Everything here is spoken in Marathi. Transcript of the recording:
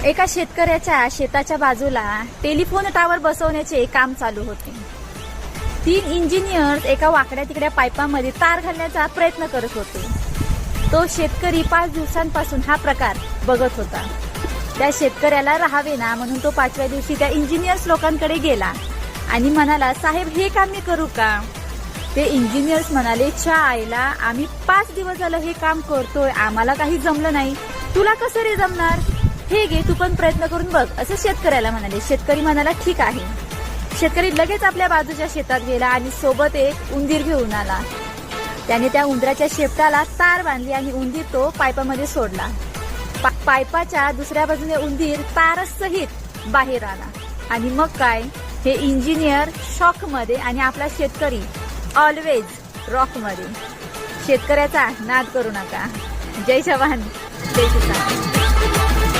एका शेतकऱ्याच्या शेताच्या बाजूला टेलिफोन टावर बसवण्याचे काम चालू होते. 3 इंजिनियर्स एका वाकड्या तिकड्या पाईपामध्ये तार घालण्याचा प्रयत्न करत होते. तो शेतकरी 5 दिवसांपासून हा प्रकार बघत होता. त्या शेतकऱ्याला राहावे ना म्हणून तो 5व्या दिवशी त्या इंजिनियर्स लोकांकडे गेला आणि म्हणाला, साहेब हे काम मी करू का? ते इंजिनियर्स म्हणाले, च्या आईला, आम्ही 5 दिवस झालं हे काम करतोय, आम्हाला काही जमलं नाही, तुला कसं रे जमणार? हे घे, तू पण प्रयत्न करून बघ, असं शेतकऱ्याला म्हणाले. शेतकरी म्हणाला, ठीक आहे. शेतकरी लगेच आपल्या बाजूच्या शेतात गेला आणि सोबत एक उंदीर घेऊन आला. त्याने त्या उंदराच्या शेपटाला तार बांधली आणि उंदीर तो पाईपामध्ये सोडला. पाईपाच्या दुसऱ्या बाजूने उंदीर तारसहित बाहेर आला. आणि मग काय, हे इंजिनियर शॉक मध्ये आणि आपला शेतकरी ऑलवेज रॉक मध्ये. शेतकऱ्याचा नाद करू नका. जय जवान जय किसान.